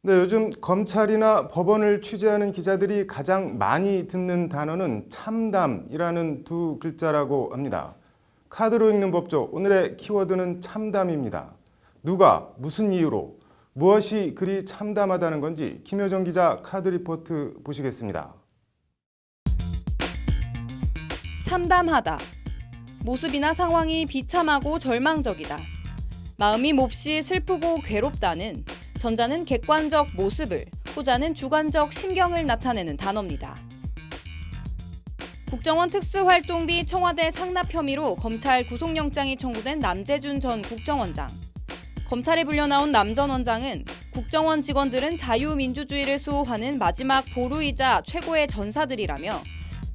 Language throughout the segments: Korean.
네, 요즘 검찰이나 법원을 취재하는 기자들이 가장 많이 듣는 단어는 참담이라는 두 글자라고 합니다. 카드로 읽는 법조, 오늘의 키워드는 참담입니다. 누가, 무슨 이유로, 무엇이 그리 참담하다는 건지 김효정 기자 카드 리포트 보시겠습니다. 참담하다. 모습이나 상황이 비참하고 절망적이다. 마음이 몹시 슬프고 괴롭다는 전자는 객관적 모습을, 후자는 주관적 심경을 나타내는 단어입니다. 국정원 특수활동비 청와대 상납 혐의로 검찰 구속영장이 청구된 남재준 전 국정원장. 검찰에 불려나온 남 전 원장은 국정원 직원들은 자유민주주의를 수호하는 마지막 보루이자 최고의 전사들이라며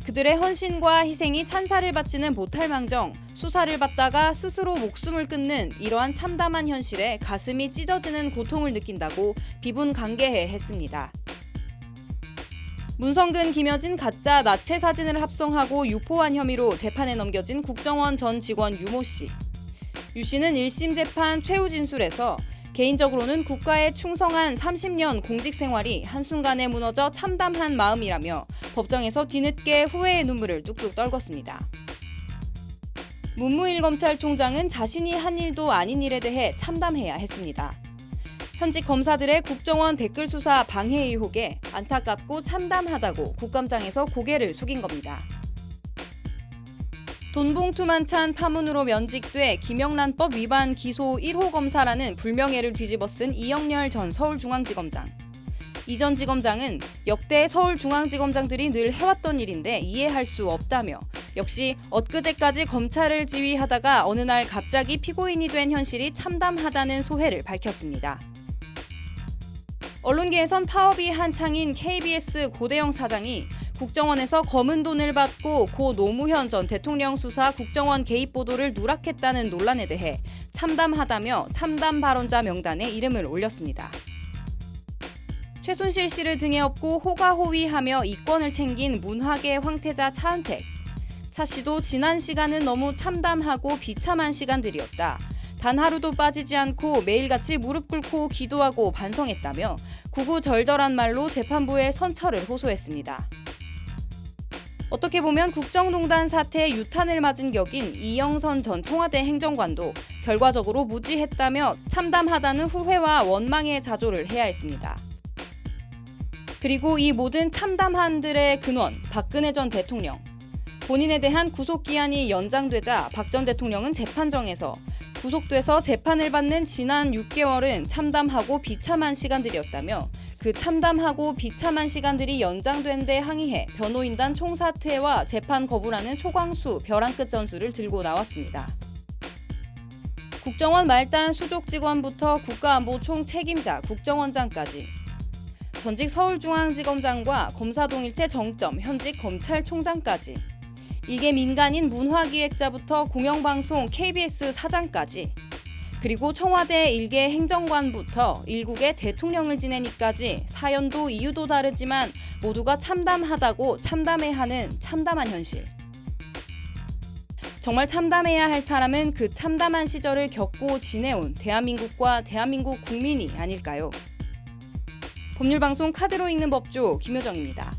그들의 헌신과 희생이 찬사를 받지는 못할 망정 수사를 받다가 스스로 목숨을 끊는 이러한 참담한 현실에 가슴이 찢어지는 고통을 느낀다고 비분간개해 했습니다. 문성근, 김여진 가짜 나체 사진을 합성하고 유포한 혐의로 재판에 넘겨진 국정원 전 직원 유모 씨. 유 씨는 1심 재판 최후 진술에서 개인적으로는 국가에 충성한 30년 공직 생활이 한순간에 무너져 참담한 마음이라며 법정에서 뒤늦게 후회의 눈물을 뚝뚝 떨궜습니다. 문무일 검찰총장은 자신이 한 일도 아닌 일에 대해 참담해야 했습니다. 현직 검사들의 국정원 댓글 수사 방해 의혹에 안타깝고 참담하다고 국감장에서 고개를 숙인 겁니다. 돈봉투만 찬 파문으로 면직돼 김영란법 위반 기소 1호 검사라는 불명예를 뒤집어쓴 이영렬 전 서울중앙지검장. 이 전 지검장은 역대 서울중앙지검장들이 늘 해왔던 일인데 이해할 수 없다며 역시 엊그제까지 검찰을 지휘하다가 어느 날 갑자기 피고인이 된 현실이 참담하다는 소회를 밝혔습니다. 언론계에선 파업이 한창인 KBS 고대영 사장이 국정원에서 검은 돈을 받고 고 노무현 전 대통령 수사 국정원 개입 보도를 누락했다는 논란에 대해 참담하다며 참담 발언자 명단에 이름을 올렸습니다. 최순실 씨를 등에 업고 호가호위하며 이권을 챙긴 문화계 황태자 차은택. 차 씨도 지난 시간은 너무 참담하고 비참한 시간들이었다. 단 하루도 빠지지 않고 매일같이 무릎 꿇고 기도하고 반성했다며 구구절절한 말로 재판부에 선처를 호소했습니다. 어떻게 보면 국정농단 사태에 유탄을 맞은 격인 이영선 전 청와대 행정관도 결과적으로 무지했다며 참담하다는 후회와 원망의 자조를 해야 했습니다. 그리고 이 모든 참담한들의 근원, 박근혜 전 대통령. 본인에 대한 구속기한이 연장되자 박 전 대통령은 재판정에서 구속돼서 재판을 받는 지난 6개월은 참담하고 비참한 시간들이었다며 그 참담하고 비참한 시간들이 연장된 데 항의해 변호인단 총사퇴와 재판 거부라는 초광수 벼랑 끝 전술을 들고 나왔습니다. 국정원 말단 수족 직원부터 국가안보 총책임자 국정원장까지 전직 서울중앙지검장과 검사동일체 정점 현직 검찰총장까지 일개 민간인 문화기획자부터 공영방송 KBS 사장까지 그리고 청와대 일개 행정관부터 일국의 대통령을 지낸 이까지 사연도 이유도 다르지만 모두가 참담하다고 참담해하는 참담한 현실. 정말 참담해야 할 사람은 그 참담한 시절을 겪고 지내온 대한민국과 대한민국 국민이 아닐까요? 법률방송 카드로 읽는 법조 김효정입니다.